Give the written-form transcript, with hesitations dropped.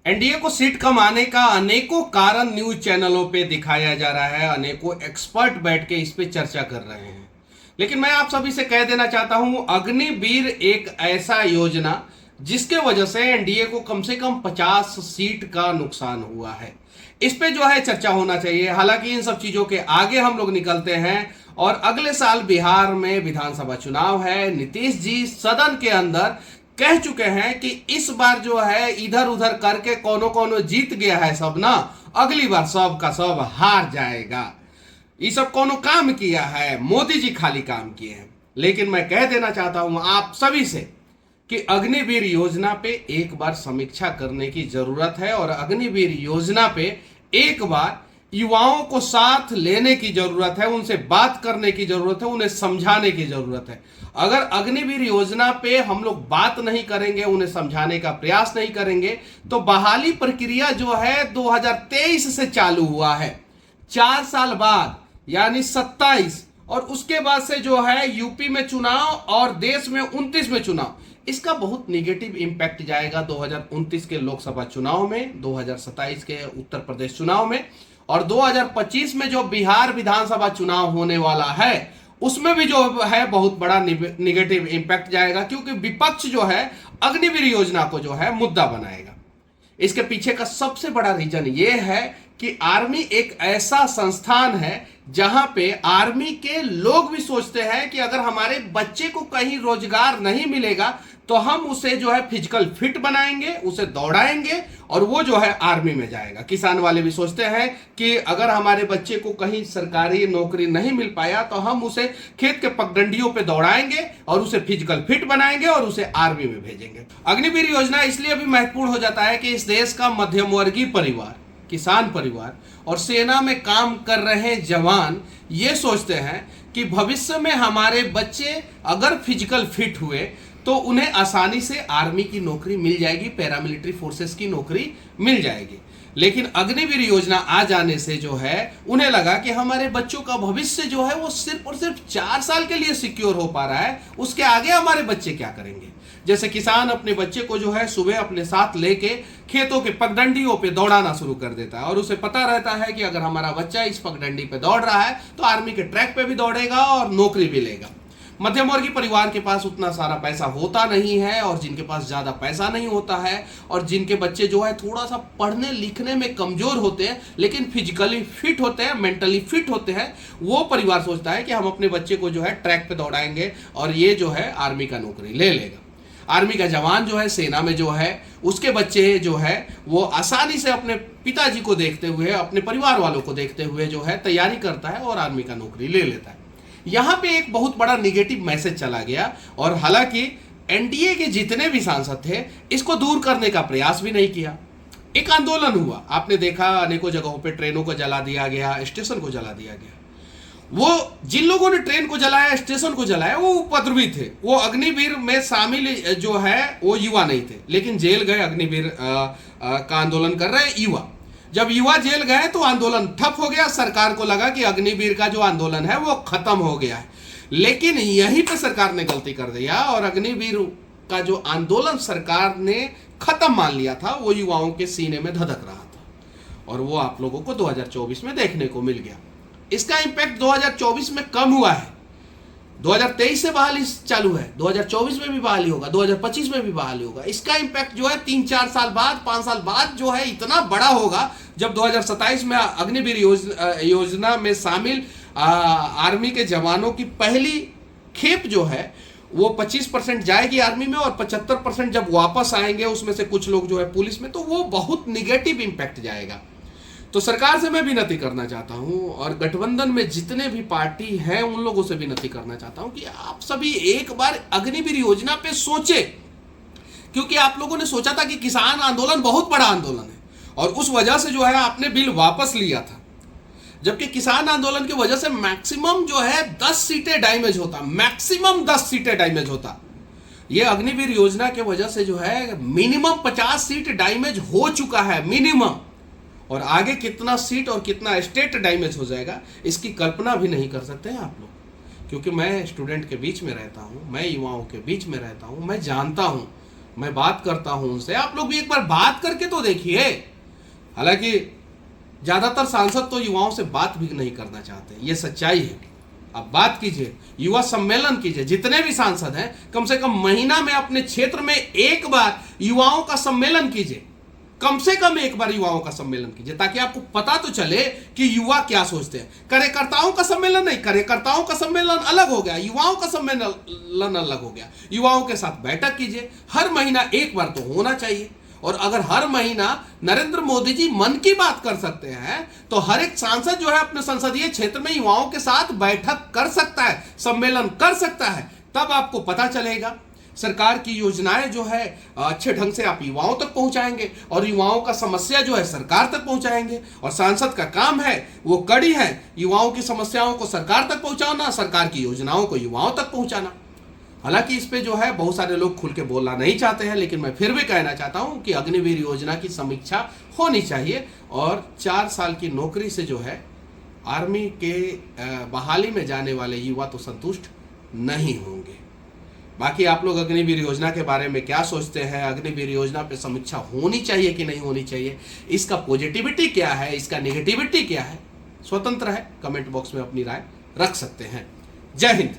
NDA को seat कम आने का अनेकों कारण न्यूज चैनलों पे दिखाया जा रहा है। अनेकों एक्सपर्ट बैठ के इस पे चर्चा कर रहे हैं, लेकिन मैं आप सभी से कह देना चाहता हूं, अग्निवीर एक ऐसा योजना जिसके वजह से एनडीए को कम से कम 50 सीट का नुकसान हुआ है। इस पे जो है चर्चा होना चाहिए। हालांकि इन सब चीजों के आगे हम लोग निकलते हैं और अगले साल बिहार में विधानसभा चुनाव है। नीतीश जी सदन के अंदर कह चुके हैं कि इस बार जो है इधर उधर करके कोनो कोनो जीत गया है सब ना, अगली बार सब का सब हार जाएगा। ये सब कोनो काम किया है, मोदी जी खाली काम किए हैं। लेकिन मैं कह देना चाहता हूं आप सभी से कि अग्निवीर योजना पे एक बार समीक्षा करने की जरूरत है और अग्निवीर योजना पे एक बार युवाओं को साथ लेने की जरूरत है, उनसे बात करने की जरूरत है, उन्हें समझाने की जरूरत है। अगर अग्निवीर योजना पे हम लोग बात नहीं करेंगे, उन्हें समझाने का प्रयास नहीं करेंगे, तो बहाली प्रक्रिया जो है 2023 से चालू हुआ है, 4 साल बाद यानी 27, और उसके बाद से जो है यूपी में चुनाव और देश में 29 में चुनाव, इसका बहुत निगेटिव इंपैक्ट जाएगा 2029 के लोकसभा चुनाव में, 2027 के उत्तर प्रदेश चुनाव में, और 2025 में जो बिहार विधानसभा चुनाव होने वाला है उसमें भी जो है बहुत बड़ा निगेटिव इंपैक्ट जाएगा, क्योंकि विपक्ष जो है अग्निवीर योजना को जो है मुद्दा बनाएगा। इसके पीछे का सबसे बड़ा रीजन यह है कि आर्मी एक ऐसा संस्थान है जहां पे आर्मी के लोग भी सोचते हैं कि अगर हमारे बच्चे को कहीं रोजगार नहीं मिलेगा तो हम उसे जो है फिजिकल फिट बनाएंगे, उसे दौड़ाएंगे और वो जो है आर्मी में जाएगा। किसान वाले भी सोचते हैं कि अगर हमारे बच्चे को कहीं सरकारी नौकरी नहीं मिल पाया तो हम उसे खेत के पगडंडियों पे दौड़ाएंगे और उसे फिजिकल फिट बनाएंगे और उसे आर्मी में भेजेंगे। अग्निवीर योजना इसलिए भी महत्वपूर्ण हो जाता है कि इस देश का मध्यम वर्गीय परिवार, किसान परिवार और सेना में काम कर रहे जवान ये सोचते हैं कि भविष्य में हमारे बच्चे अगर फिजिकल फिट हुए तो उन्हें आसानी से आर्मी की नौकरी मिल जाएगी, पैरामिलिट्री फोर्सेस की नौकरी मिल जाएगी। लेकिन अग्निवीर योजना आ जाने से जो है उन्हें लगा कि हमारे बच्चों का भविष्य जो है वो सिर्फ और सिर्फ 4 साल के लिए सिक्योर हो पा रहा है, उसके आगे हमारे बच्चे क्या करेंगे। जैसे किसान अपने बच्चे को जो है सुबह अपने साथ लेके खेतों के पगडंडियों पे दौड़ाना शुरू कर देता है और उसे पता रहता है कि अगर हमारा बच्चा इस पगडंडी पे दौड़ रहा है तो आर्मी के ट्रैक पे भी दौड़ेगा और नौकरी भी लेगा। मध्यम वर्गीय परिवार के पास उतना सारा पैसा होता नहीं है, और जिनके पास ज्यादा पैसा नहीं होता है और जिनके बच्चे जो है थोड़ा सा पढ़ने लिखने में कमजोर होते हैं लेकिन फिजिकली फिट होते हैं, मेंटली फिट होते हैं, वो परिवार सोचता है कि हम अपने बच्चे को जो है ट्रैक पे दौड़ाएंगे और ये जो है आर्मी का नौकरी ले लेगा। आर्मी का जवान जो है सेना में जो है उसके बच्चे जो है वो आसानी से अपने पिताजी को देखते हुए, अपने परिवार वालों को देखते हुए जो है तैयारी करता है और आर्मी का नौकरी ले लेता है। यहां पे एक बहुत बड़ा निगेटिव मैसेज चला गया, और हालांकि एनडीए के जितने भी सांसद थे इसको दूर करने का प्रयास भी नहीं किया। एक आंदोलन हुआ, आपने देखा अनेकों जगहों पे ट्रेनों को जला दिया गया, स्टेशन को जला दिया गया। वो जिन लोगों ने ट्रेन को जलाया, स्टेशन को जलाया, वो उपद्रवी थे। वो अग्निवीर में शामिल जो है वो युवा नहीं थे, लेकिन जेल गए अग्निवीर का आंदोलन कर रहे युवा। जब युवा जेल गए तो आंदोलन ठप हो गया। सरकार को लगा कि अग्निवीर का जो आंदोलन है वो खत्म हो गया है, लेकिन यहीं पे सरकार ने गलती कर दिया और अग्निवीर का जो आंदोलन सरकार ने खत्म मान लिया था वो युवाओं के सीने में धधक रहा था, और वो आप लोगों को 2024 में देखने को मिल गया। इसका इंपैक्ट 2024 में कम हुआ है। 2023 से बहाली चालू है, 2024 में भी बहाली होगा, 2025 में भी बहाली होगा। इसका इंपैक्ट जो है 3-4 साल बाद, 5 साल बाद जो है इतना बड़ा होगा जब 2027 में अग्निवीर योजना में शामिल आर्मी के जवानों की पहली खेप जो है वो 25% जाएगी आर्मी में और 75% जब वापस आएंगे उसमें से कुछ लोग जो है पुलिस में, तो वो बहुत निगेटिव इंपैक्ट जाएगा। तो सरकार से मैं विनती करना चाहता हूं और गठबंधन में जितने भी पार्टी हैं उन लोगों से विनती करना चाहता हूं कि आप सभी एक बार अग्निवीर योजना पे सोचे, क्योंकि आप लोगों ने सोचा था कि किसान आंदोलन बहुत बड़ा आंदोलन है और उस वजह से जो है आपने बिल वापस लिया था, जबकि किसान आंदोलन की वजह से मैक्सिमम जो है 10 सीटें डैमेज होता, मैक्सिमम 10 सीटें डैमेज होता। ये अग्निवीर योजना के वजह से जो है मिनिमम 50 सीट डैमेज हो चुका है, मिनिमम, और आगे कितना सीट और कितना स्टेट डैमेज हो जाएगा इसकी कल्पना भी नहीं कर सकते हैं आप लोग। क्योंकि मैं स्टूडेंट के बीच में रहता हूं, मैं युवाओं के बीच में रहता हूं, मैं जानता हूं मैं बात करता हूं उनसे, आप लोग भी एक बार बात करके तो देखिए। हालांकि ज्यादातर सांसद तो युवाओं से बात भी नहीं करना चाहते, ये सच्चाई है। अब बात कीजिए, युवा सम्मेलन कीजिए, जितने भी सांसद हैं कम से कम महीना में अपने क्षेत्र में एक बार युवाओं का सम्मेलन कीजिए, कम से कम एक बार युवाओं का सम्मेलन कीजिए, ताकि आपको पता तो चले कि युवा क्या सोचते हैं। कार्यकर्ताओं का सम्मेलन नहीं, कार्यकर्ताओं का सम्मेलन अलग हो गया, युवाओं का सम्मेलन अलग हो गया। युवाओं के साथ बैठक कीजिए, हर महीना एक बार तो होना चाहिए। और अगर हर महीना नरेंद्र मोदी जी मन की बात कर सकते हैं, तो हर एक सांसद जो है अपने संसदीय क्षेत्र में युवाओं के साथ बैठक कर सकता है, सम्मेलन कर सकता है। तब आपको पता चलेगा सरकार की योजनाएं जो है अच्छे ढंग से आप युवाओं तक पहुंचाएंगे, और युवाओं का समस्या जो है सरकार तक पहुंचाएंगे। और सांसद का काम है, वो कड़ी है, युवाओं की समस्याओं को सरकार तक पहुंचाना, सरकार की योजनाओं को युवाओं तक पहुंचाना। हालांकि इस पे जो है बहुत सारे लोग खुल के बोलना नहीं चाहते हैं, लेकिन मैं फिर भी कहना चाहता हूं कि अग्निवीर योजना की समीक्षा होनी चाहिए, और 4 साल की नौकरी से जो है आर्मी के बहाली में जाने वाले युवा तो संतुष्ट नहीं होंगे। बाकी आप लोग अग्निवीर योजना के बारे में क्या सोचते हैं? अग्निवीर योजना पे समीक्षा होनी चाहिए कि नहीं होनी चाहिए? इसका पॉजिटिविटी क्या है, इसका नेगेटिविटी क्या है? स्वतंत्र है, कमेंट बॉक्स में अपनी राय रख सकते हैं। जय हिंद।